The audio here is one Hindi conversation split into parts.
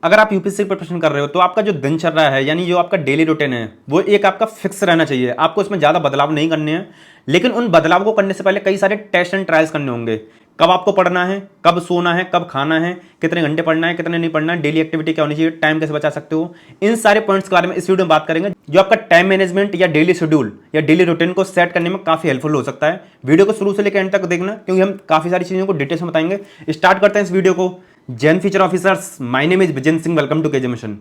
अगर आप यूपीएससी प्रिपरेशन कर रहे हो तो आपका जो दिनचर्या है यानी जो आपका डेली रूटीन है वो एक आपका फिक्स रहना चाहिए। आपको उसमें ज़्यादा बदलाव नहीं करने हैं, लेकिन उन बदलाव को करने से पहले कई सारे टेस्ट एंड ट्रायल्स करने होंगे। कब आपको पढ़ना है, कब सोना है, कब खाना है, कितने घंटे पढ़ना है, कितने नहीं पढ़ना है, डेली एक्टिविटी क्या होनी चाहिए, टाइम कैसे बचा सकते हो, इन सारे पॉइंट्स के बारे में इस वीडियो में बात करेंगे जो आपका टाइम मैनेजमेंट या डेली शेड्यूल या डेली रूटीन को सेट करने में काफी हेल्पफुल हो सकता है। वीडियो को शुरू से लेकर एंड तक देखना क्योंकि हम काफी सारी चीजों को डिटेल्स में बताएंगे। स्टार्ट करते हैं इस वीडियो को। जैन future officers, my name is Vijay Singh, welcome to KJ mission.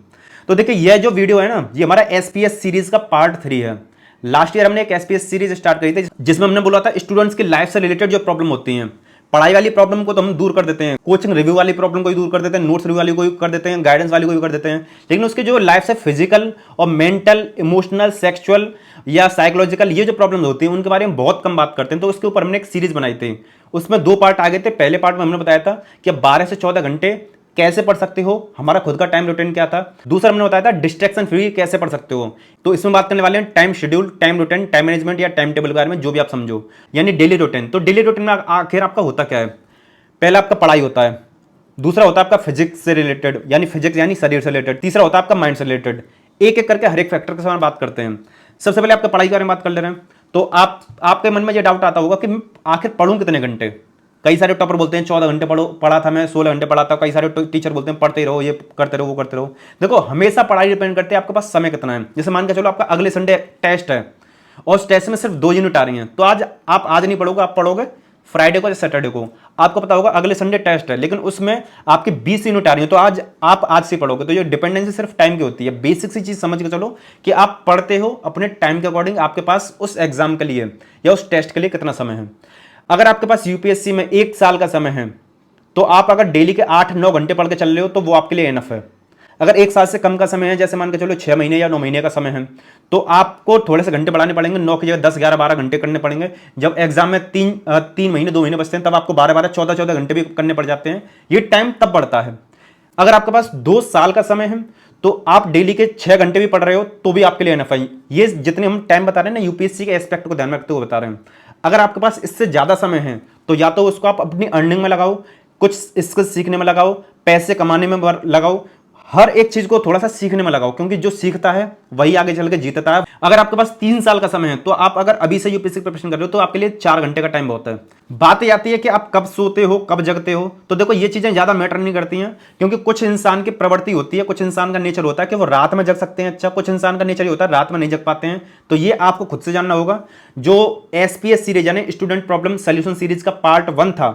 तो देखिए यह जो वीडियो है ना, ये हमारा एसपीएस सीरीज का पार्ट 3 है। लास्ट ईयर हमने एक एसपीएस सीरीज स्टार्ट करी थी जिसमें हमने बोला था स्टूडेंट्स की लाइफ से रिलेटेड जो प्रॉब्लम होती हैं, पढ़ाई वाली प्रॉब्लम को तो हम दूर कर देते हैं, कोचिंग रिव्यू वाली प्रॉब्लम को भी दूर कर देते हैं, नोट्स रिव्यू वाली को भी कर देते हैं, गाइडेंस वाली को भी कर देते हैं, लेकिन उसके जो लाइफ से फिजिकल और मेंटल, इमोशनल, सेक्सुअल या साइकोलॉजिकल ये जो प्रॉब्लम होती है उनके बारे में बहुत कम बात करते हैं। तो उसके ऊपर हमने एक सीरीज बनाई थी, उसमें 2 पार्ट आ गए थे। पहले पार्ट में हमने बताया था कि 12 से 14 घंटे कैसे पढ़ सकते हो, हमारा खुद का टाइम रूटीन क्या था। दूसरा हमने बताया था डिस्ट्रैक्शन फ्री कैसे पढ़ सकते हो। तो इसमें बात करने वाले हैं time schedule, time routine, time management या टाइम टेबल के बारे में, जो भी आप समझो, यानी डेली रूटीन। तो डेली रूटीन में आखिर आपका होता क्या है? पहला आपका पढ़ाई होता है, दूसरा होता है आपका फिजिक्स से रिलेटेड यानी फिजिक्स यानी शरीर से रिलेटेड, तीसरा होता है आपका माइंड से रिलेटेड। एक एक करके हर एक फैक्टर के साथ बात करते हैं। सबसे पहले आपका पढ़ाई के बारे में बात कर ले रहे हैं। तो आपके मन में ये डाउट आता होगा कि आखिर पढ़ूं कितने घंटे। कई सारे टॉपर बोलते हैं 14 घंटे पढ़ा था मैं, 16 घंटे पढ़ा था। कई सारे टीचर बोलते हैं पढ़ते ही रहो, ये करते रहो, वो करते रहो। देखो हमेशा पढ़ाई डिपेंड करती है आपके पास समय कितना है। जैसे मान के चलो आपका अगले संडे टेस्ट है और उस टेस्ट में सिर्फ 2 यूनिट आ रही हैं, तो आप आज नहीं पढ़ोगे, आप पढ़ोगे फ्राइडे को या सैटरडे को। आपको पता होगा अगले संडे टेस्ट है लेकिन उसमें आपकी 20 यूनिट आ रही है, तो आप आज से पढ़ोगे। तो ये डिपेंडेंसी सिर्फ टाइम की होती है। बेसिक सी चीज समझ के चलो कि आप पढ़ते हो अपने टाइम के अकॉर्डिंग, आपके पास उस एग्जाम के लिए या उस टेस्ट के लिए कितना समय है। अगर आपके पास यूपीएससी में 1 साल का समय है तो आप अगर डेली के 8-9 घंटे पढ़ के चल रहे हो तो वो आपके लिए इनफ है। अगर 1 साल से कम का समय है, जैसे मान के चलो 6 महीने या 9 महीने का समय है, तो आपको थोड़े से घंटे बढ़ाने पड़ेंगे। 9 की जगह 10, 11, 12 घंटे करने पड़ेंगे। जब एग्जाम में 3 महीने 2 महीने बचते हैं तब आपको 12-12, 14-14 घंटे भी करने पड़ जाते हैं। ये टाइम तब बढ़ता है। अगर आपके पास 2 साल का समय है तो आप डेली के 6 घंटे भी पढ़ रहे हो तो भी आपके लिए इनफ है। ये जितने हम टाइम बता रहे हैं ना, यूपीएससी के एस्पेक्ट को ध्यान में रखते हुए बता रहे हैं। अगर आपके पास इससे ज्यादा समय है तो या तो उसको आप अपनी अर्निंग में लगाओ, कुछ स्किल सीखने में लगाओ, पैसे कमाने में लगाओ, हर एक चीज को थोड़ा सा सीखने में लगाओ, क्योंकि जो सीखता है वही आगे चल के जीतता है। अगर आपके पास 3 साल का समय है तो आप अगर अभी से यूपीएससी प्रिपरेशन कर रहे हो तो आपके लिए 4 घंटे का टाइम बहुत है। बात ये आती है कि आप कब सोते हो, कब जगते हो। तो देखो ये चीजें ज्यादा मैटर नहीं करती हैं, क्योंकि कुछ इंसान की प्रवृत्ति होती है, कुछ इंसान का नेचर होता है कि वो रात में जग सकते हैं। अच्छा, कुछ इंसान का नेचर होता है रात में नहीं जग पाते हैं। तो ये आपको खुद से जानना होगा। जो एसपीएस सीरीज यानी स्टूडेंट प्रॉब्लम सॉल्यूशन सीरीज का पार्ट 1 था,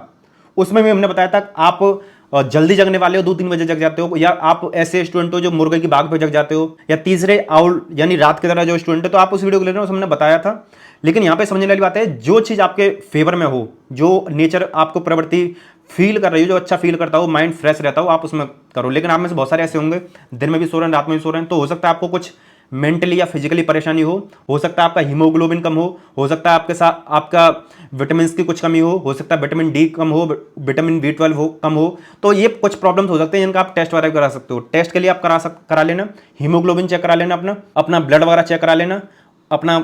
उसमें भी हमने बताया था आप जल्दी जगने वाले हो, 2-3 बजे जग जाते हो, या आप ऐसे स्टूडेंट हो जो मुर्गे की बाग पे जग जाते हो, या तीसरे आउल यानी रात की तरह जो स्टूडेंट है, तो आप उस वीडियो को ले रहे हो, हमने बताया था। लेकिन यहाँ पे समझने वाली बात है, जो चीज आपके फेवर में हो, जो नेचर आपको प्रवृत्ति फील कर रही हो, जो अच्छा फील करता हो, माइंड फ्रेश रहता हो, आप उसमें करो। लेकिन आप में से बहुत सारे ऐसे होंगे दिन में भी सो रहे हैं, रात में भी सो रहे हैं, तो हो सकता है आपको कुछ मेंटली या फिजिकली परेशानी हो सकता है आपका हीमोग्लोबिन कम हो सकता है आपके साथ आपका विटामिन की कुछ कमी हो सकता है विटामिन डी कम हो, विटामिन B12 कम हो। तो ये कुछ प्रॉब्लम्स हो सकते हैं जिनका आप टेस्ट वगैरह करा सकते हो। टेस्ट के लिए आप करा लेना, हीमोग्लोबिन चेक करा लेना, अपना ब्लड वगैरह चेक करा लेना, अपना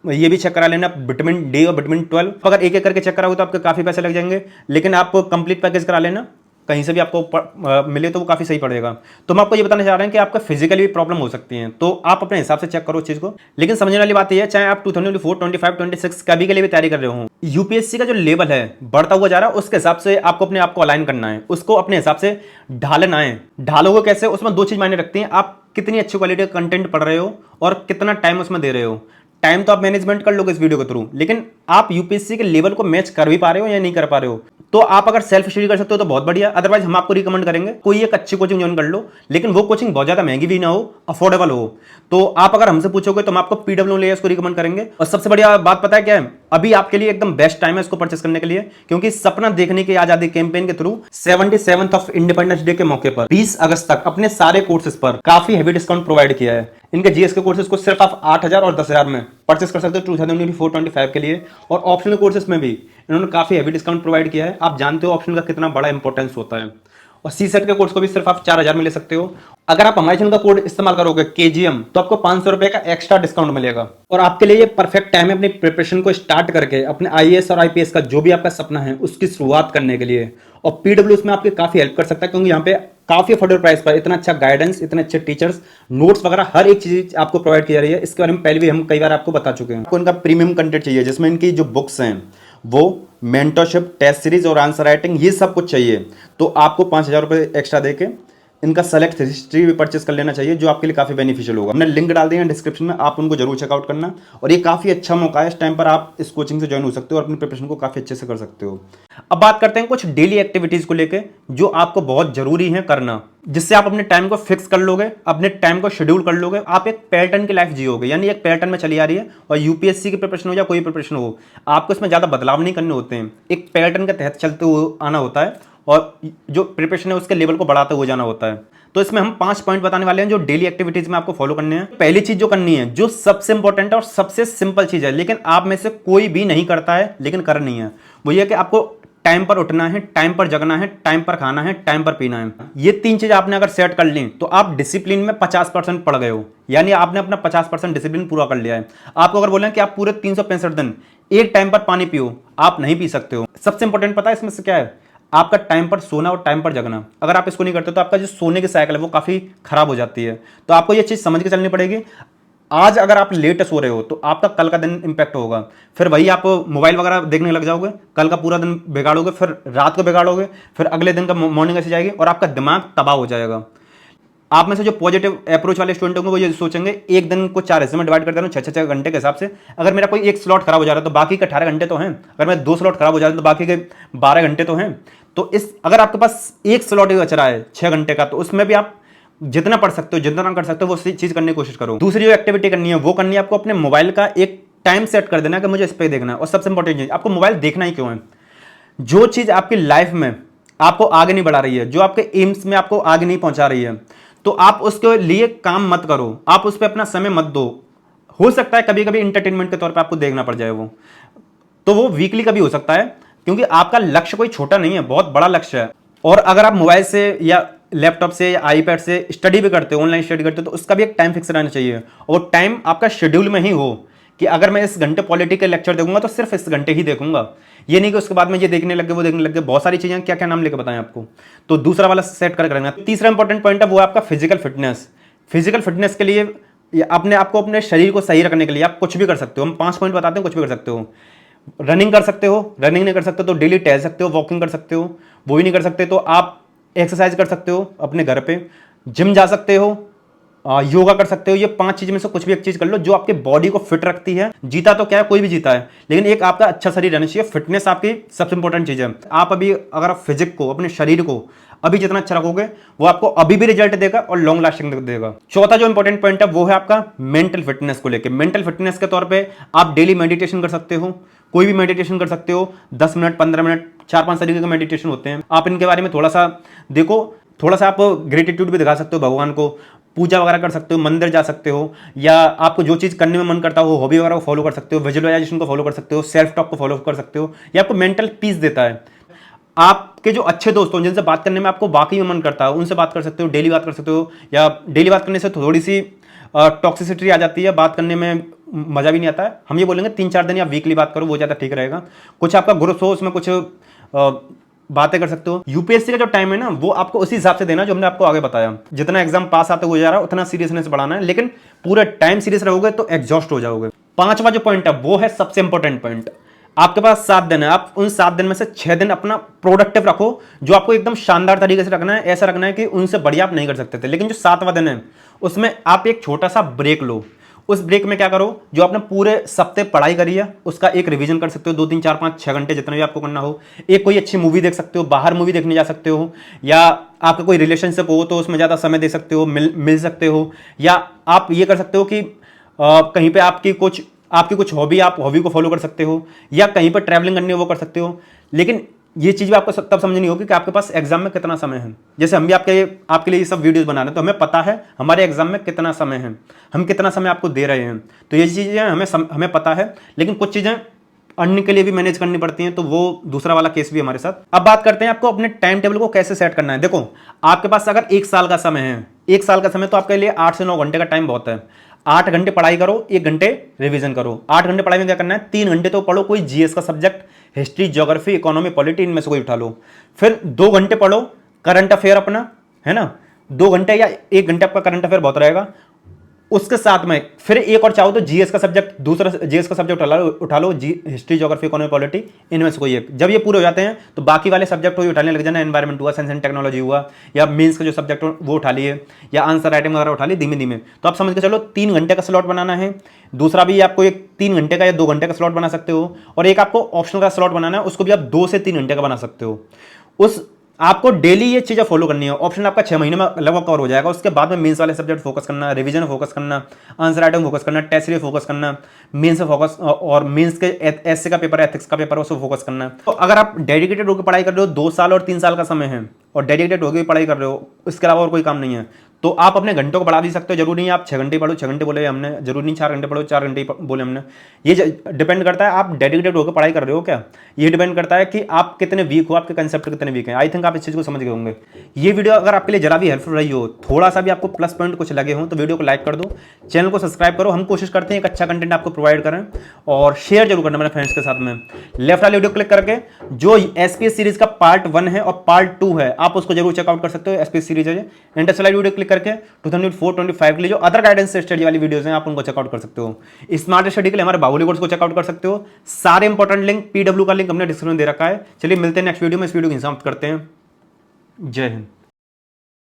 ये भी चेक करा लेना विटामिन डी और विटामिन 12। अगर एक एक करके चेक कराओगे तो आपके काफी पैसे लग जाएंगे, लेकिन आप कंप्लीट पैकेज करा लेना, कहीं से भी आपको मिले तो वो काफी सही पड़ेगा। तो हम आपको ये बताना चाह रहे हैं कि आपका फिजिकली भी प्रॉब्लम हो सकती है, तो आप अपने हिसाब से चेक करो चीज को। लेकिन समझने वाली बात यह है, चाहे आप 2024, 25, 26 कभी के लिए भी तैयारी कर रहे हो, यूपीएससी का जो लेवल है बढ़ता हुआ जा रहा है, उसके हिसाब से आपको अपने आप को अलाइन करना है, उसको अपने हिसाब से ढालना है। ढालोगे कैसे? उसमें 2 चीज मायने रखती हैं। आप कितनी अच्छी क्वालिटी का कंटेंट पढ़ रहे हो और कितना टाइम उसमें दे रहे हो। टाइम तो आप मैनेजमेंट कर लोगे इस वीडियो के थ्रू, लेकिन आप यूपीएससी के लेवल को मैच कर भी पा रहे हो या नहीं कर पा रहे हो। तो आप अगर सेल्फ स्टडी कर सकते हो तो बहुत बढ़िया, अदरवाइज हम आपको रिकमेंड करेंगे कोई एक अच्छी कोचिंग ज्वाइन कर लो, लेकिन वो कोचिंग बहुत ज्यादा महंगी भी ना हो, अफोर्डेबल हो। तो आप अगर हमसे पूछोगे तो हम आपको PWLAS को रिकमेंड करेंगे। और सबसे बढ़िया बात पता है क्या है? अभी आपके लिए एकदम बेस्ट टाइम है इसको परचेस करने के लिए, क्योंकि सपना देखने की आजादी कैंपेन के through 77th of independence day के मौके पर 20 अगस्त तक अपने सारे कोर्सेज पर काफी हेवी डिस्काउंट प्रोवाइड किया है। इनके जीएस के कोर्सेज को सिर्फ आप 8,000 और 10,000 में परचेस कर सकते हो 2024-25 के लिए। और ऑप्शनल कोर्सेज में भी इन्होंने काफी हेवी डिस्काउंट प्रोवाइड किया है। आप जानते हो ऑप्शनल का कितना बड़ा इंपॉर्टेंस होता है। और सीसेट के कोर्स को भी सिर्फ आप 4,000 में ले सकते हो। अगर आप हमारे चैनल का कोड इस्तेमाल करोगे KGM, तो आपको 500 रुपए का एक्स्ट्रा डिस्काउंट मिलेगा। और आपके लिए ये परफेक्ट टाइम है अपनी प्रिपरेशन को स्टार्ट करके अपने IAS और IPS का जो भी आपका सपना है उसकी शुरुआत करने के लिए। और PW उसमें आपकी काफी हेल्प कर सकता है, क्योंकि यहाँ पे काफी अफोर्डेबल प्राइस पर इतना अच्छा गाइडेंस, इतने अच्छे टीचर्स, नोट्स वगैरह हर एक चीज आपको प्रोवाइड की जा रही है। इसके बारे में पहले भी हम कई बार आपको बता चुके हैं। आपको इनका प्रीमियम कंटेंट चाहिए जिसमें इनकी जो बुक्स हैं वो मेंटरशिप, टेस्ट सीरीज और आंसर राइटिंग ये सब कुछ चाहिए, तो आपको 5,000 रुपये एक्स्ट्रा देके इनका सेलेक्ट हिस्ट्री भी परचेस कर लेना चाहिए, जो आपके लिए काफ़ी बेनिफिशियल होगा। हमने लिंक डाल दिया है डिस्क्रिप्शन में, आप उनको जरूर चेकआउट करना। और ये काफ़ी अच्छा मौका है, इस टाइम पर आप इस कोचिंग से ज्वाइन हो सकते हो और अपनी प्रिपरेशन को काफ़ी अच्छे से कर सकते हो। अब बात करते हैं कुछ डेली एक्टिविटीज़ को लेकर जो आपको बहुत ज़रूरी है करना, जिससे आप अपने टाइम को फिक्स कर लोगे, अपने टाइम को शेड्यूल कर लोगे, आप एक पैटर्न की लाइफ जियोगे। यानी एक पैटर्न में चली आ रही है, और यूपीएससी की प्रिपरेशन हो या कोई प्रिपरेशन हो, आपको इसमें ज़्यादा बदलाव नहीं करने होते हैं, एक पैटर्न के तहत चलते हुए आना होता है और जो प्रिपरेशन है उसके लेवल को बढ़ाते हुए जाना होता है। तो इसमें हम 5 पॉइंट बताने वाले हैं जो डेली एक्टिविटीज में आपको फॉलो करने हैं। पहली चीज जो करनी है, जो सबसे इंपॉर्टेंट है और सबसे सिंपल चीज है, लेकिन आप में से कोई भी नहीं करता है लेकिन करनी है, वो ये कि आपको टाइम पर उठना है, टाइम पर जगना है, टाइम पर खाना है, टाइम पर पीना है। ये 3 चीज आपने अगर सेट कर ली तो आप डिसिप्लिन में 50% पड़ गए हो, यानी आपने अपना 50% डिसिप्लिन पूरा कर लिया है। आपको अगर बोलें कि आप पूरे 365 दिन एक टाइम पर पानी पियो, आप नहीं पी सकते हो। सबसे इंपॉर्टेंट पता है इसमें से क्या है? आपका टाइम पर सोना और टाइम पर जगना। अगर आप इसको नहीं करते तो आपका जो सोने की साइकिल है वो काफ़ी खराब हो जाती है। तो आपको ये चीज़ समझ के चलनी पड़ेगी। आज अगर आप लेट सो रहे हो तो आपका कल का दिन इंपैक्ट होगा, फिर वही आप मोबाइल वगैरह देखने लग जाओगे, कल का पूरा दिन बिगाड़ोगे, फिर रात को बिगाड़ोगे, फिर अगले दिन का मॉर्निंग ऐसे जाएगी और आपका दिमाग तबाह हो जाएगा। आप में से जो पॉजिटिव अप्रोच वाले स्टूडेंट होंगे वो ये सोचेंगे एक दिन को 4 हिस्से में डिवाइड कर दे रहा हूँ 6-6 घंटे के हिसाब से। अगर मेरा कोई एक स्लॉट खराब हो जा रहा है तो बाकी के 18 घंटे तो हैं, अगर मेरे 2 स्लॉट खराब हो जा रहे हैं तो बाकी के 12 घंटे तो हैं। तो इस अगर आपके पास एक स्लॉट ही बच रहा है 6 घंटे का, तो उसमें भी आप जितना पढ़ सकते हो, जितना कर सकते हो, वो चीज़ करने की कोशिश करो। दूसरी जो एक्टिविटी करनी है वो करनी है आपको अपने मोबाइल का एक टाइम सेट कर देना है कि मुझे इस पर देखना है। और सबसे इंपॉर्टेंट चीज़, आपको मोबाइल देखना ही क्यों है? जो चीज़ आपकी लाइफ में आपको आगे नहीं बढ़ा रही है, जो आपके एम्स में आपको आगे नहीं पहुंचा रही है, तो आप उसके लिए काम मत करो, आप उस पर अपना समय मत दो। हो सकता है कभी कभी इंटरटेनमेंट के तौर पे आपको देखना पड़ जाए वो, तो वो वीकली कभी हो सकता है, क्योंकि आपका लक्ष्य कोई छोटा नहीं है, बहुत बड़ा लक्ष्य है। और अगर आप मोबाइल से या लैपटॉप से या आईपैड से स्टडी भी करते हो, ऑनलाइन स्टडी करते हो, तो उसका भी एक टाइम फिक्स रहना चाहिए। और टाइम आपका शेड्यूल में ही हो कि अगर मैं इस घंटे पॉलिटिकल लेक्चर देखूंगा तो सिर्फ इस घंटे ही देखूंगा, ये नहीं कि उसके बाद में ये देखने लगे वो देखने लगे। बहुत सारी चीजें, क्या क्या नाम लेकर बताएं आपको, तो दूसरा वाला सेट कर रखना। तीसरा इंपॉर्टेंट पॉइंट है वो आपका फिजिकल फिटनेस। फिजिकल फिटनेस के लिए अपने आपको अपने शरीर को सही रखने के लिए आप कुछ भी कर सकते हो। हम 5 पॉइंट बताते हैं, कुछ भी कर सकते हो। रनिंग कर सकते हो, रनिंग नहीं कर सकते तो डेली टहल सकते हो, वॉकिंग कर सकते हो, वो भी नहीं कर सकते तो आप एक्सरसाइज कर सकते हो अपने घर पे, जिम जा सकते हो, योगा कर सकते हो। ये 5 चीज में से कुछ भी एक चीज कर लो जो आपके बॉडी को फिट रखती है। जीता तो क्या है, कोई भी जीता है, लेकिन एक आपका अच्छा शरीर रहना चाहिए। फिटनेस आपकी सबसे इंपॉर्टेंट चीज है। आप अभी अगर आप फिजिक को, अपने शरीर को अभी जितना अच्छा रखोगे वो आपको अभी भी रिजल्ट देगा और लॉन्ग लास्टिंग देगा। चौथा जो इंपॉर्टेंट पॉइंट है वो है आपका मेंटल फिटनेस को लेकर। मेंटल फिटनेस के तौर पे आप डेली मेडिटेशन कर सकते हो, कोई भी मेडिटेशन कर सकते हो, 10 मिनट, 15 मिनट, 4-5 तरीके के मेडिटेशन होते हैं। आप इनके बारे में थोड़ा सा देखो, थोड़ा सा आप ग्रेटिट्यूड भी दिखा सकते हो भगवान को, पूजा वगैरह कर सकते हो, मंदिर जा सकते हो, या आपको जो चीज़ करने में मन करता हो, हॉबी वगैरह को फॉलो कर सकते हो, विजुअलाइजेशन को फॉलो कर सकते हो, सेल्फ टॉक को फॉलो कर सकते हो। ये आपको मेंटल पीस देता है। आपके जो अच्छे दोस्त हों जिनसे बात करने में आपको वाकई में मन करता है, उनसे बात कर सकते हो, डेली बात कर सकते हो। या डेली बात करने से थोड़ी सी टॉक्सिसिटी आ जाती है, बात करने में मज़ा भी नहीं आता है। हम ये बोलेंगे 3-4 दिन या वीकली बात करो, वो ज़्यादा ठीक रहेगा। कुछ आपका ग्रोथ हो, उसमें कुछ बातें कर सकते हो। यूपीएससी का जो टाइम है ना, वो आपको उसी हिसाब से देना जो हमने आपको आगे बताया। जितना एग्जाम पास आते हुए जा रहा है उतना सीरियसनेस बढ़ाना है, लेकिन पूरे टाइम सीरियस रहोगे तो एग्जॉस्ट हो जाओगे। 5वां जो पॉइंट है वो है सबसे इंपॉर्टेंट पॉइंट। आपके पास 7 दिन है, आप उन 7 दिन में से 6 दिन अपना प्रोडक्टिव रखो, जो आपको एकदम शानदार तरीके से रखना है। ऐसा रखना है कि उनसे बढ़िया आप नहीं कर सकते थे। लेकिन जो 7वां दिन है उसमें आप एक छोटा सा ब्रेक लो। उस ब्रेक में क्या करो, जो आपने पूरे सप्ते पढ़ाई करी है उसका एक रिवीजन कर सकते हो, 2, 3, 4, 5, 6 घंटे जितना भी आपको करना हो। एक कोई अच्छी मूवी देख सकते हो, बाहर मूवी देखने जा सकते हो, या आपका कोई रिलेशनशिप हो तो उसमें ज़्यादा समय दे सकते हो, मिल सकते हो। या आप ये कर सकते हो कि कहीं पे आपकी कुछ हॉबी, आप हॉबी को फॉलो कर सकते हो, या कहीं पर ट्रैवलिंग करनी हो वो कर सकते हो। लेकिन ये चीज़ भी आपको तब समझनी होगी कि आपके पास एग्जाम में कितना समय है। जैसे हम भी आपके लिए ये सब वीडियोस बना रहे हैं तो हमें पता है हमारे एग्जाम में कितना समय है, हम कितना समय आपको दे रहे हैं। तो ये चीज़ें हमें पता है, लेकिन कुछ चीज़ें अर्निंग के लिए भी मैनेज करनी पड़ती हैं, तो वो दूसरा वाला केस भी हमारे साथ। अब बात करते हैं आपको अपने टाइम टेबल को कैसे सेट करना है। देखो, आपके पास अगर 1 साल का समय है, 1 साल का समय, तो आपके लिए 8 से 9 घंटे का टाइम बहुत है। 8 घंटे पढ़ाई करो, 1 घंटे रिवीजन करो। 8 घंटे पढ़ाई में क्या करना है, 3 घंटे तो पढ़ो कोई जीएस का subject, history, geography, economy, polity, इनमें से कोई उठा लो। फिर 2 घंटे पढ़ो करंट अफेयर अपना, है ना, 2 घंटे या 1 घंटे आपका करंट अफेयर बहुत रहेगा। उसके साथ में फिर एक और चाहो तो जीएस का सब्जेक्ट, दूसरा जीएस का सब्जेक्ट उठा लो, हिस्ट्री, ज्योग्राफी, इकोनॉमी, पॉलिटी, इनमें से कोई एक। जब ये पूरे हो जाते हैं तो बाकी वाले सब्जेक्ट हो उठाने लग जाना, एनवायरमेंट हुआ, साइंस एंड टेक्नोलॉजी हुआ, या मेंस का जो सब्जेक्ट हो वो उठा लिए, या आंसर राइटिंग वगैरह उठा लिए धीमे धीमे। तो आप समझ के चलो 3 घंटे का स्लॉट बनाना है। दूसरा भी आपको एक 3 घंटे का या 2 घंटे का स्लॉट बना सकते हो, और एक आपको ऑप्शनल का स्लॉट बनाना है, उसको भी आप 2 से 3 घंटे का बना सकते हो। उस आपको डेली ये चीज़ें फॉलो करनी है। ऑप्शन आपका 6 महीने में लगभग कवर हो जाएगा। उसके बाद में मेंस वाले सब्जेक्ट फोकस करना, रिवीजन फोकस करना, आंसर राइटिंग फोकस करना, टेस्ट सीरीज फोकस करना, मेंस फोकस, और मेंस के एसए का पेपर, एथिक्स का पेपर, उसको फोकस करना। तो अगर आप डेडिकेटेड होकर पढ़ाई कर रहे हो, 2 साल और 3 साल का समय है, और डेडिकेटेड होकर पढ़ाई कर रहे हो, इसके अलावा और कोई काम नहीं है, तो आप अपने घंटों को बढ़ा भी सकते हो। जरूरी नहीं आप 6 घंटे पढ़ो, 6 घंटे बोले हमने, जरूरी नहीं 4 घंटे पढ़ो, 4 घंटे बोले हमने। ये डिपेंड करता है आप डेडिकेटेड होकर पढ़ाई कर रहे हो क्या। ये डिपेंड करता है कि आप कितने वीक हो, आपके कंसेप्ट कितने वीक हैं। आई थिंक आप इस चीज़ को समझ गए होंगे। ये वीडियो अगर आपके लिए जरा भी हेल्पफुल रही हो, थोड़ा सा भी आपको प्लस पॉइंट कुछ लगे हो, तो वीडियो को लाइक कर दो, चैनल को सब्सक्राइब करो। हम कोशिश करते हैं एक अच्छा कंटेंट आपको प्रोवाइड करें, और शेयर जरूर करना मेरे फ्रेंड्स के साथ में। लेफ्ट वाले वीडियो क्लिक करके जो एसपीएस सीरीज का पार्ट 1 है और पार्ट 2 है, आप उसको जरूर चेकआउट कर सकते हो। एसपीएस सीरीज है, इंटरेस्ट वाली वीडियो क्लिक करके 2024-25 के लिए जो अदर गाइडेंस स्टडी वाली वीडियोस हैं, आप उनको चेकआउट कर सकते हो। स्मार्ट स्टडी के लिए हमारे बाहुली कोर्स को चेकआउट कर सकते हो। सारे इंपॉर्टेंट लिंक, पीडब्ल्यू का लिंक हमने डिस्क्रिप्शन में दे रखा है। चलिए मिलते हैं नेक्स्ट वीडियो में। इस वीडियो को समाप्त करते हैं। जय हिंद।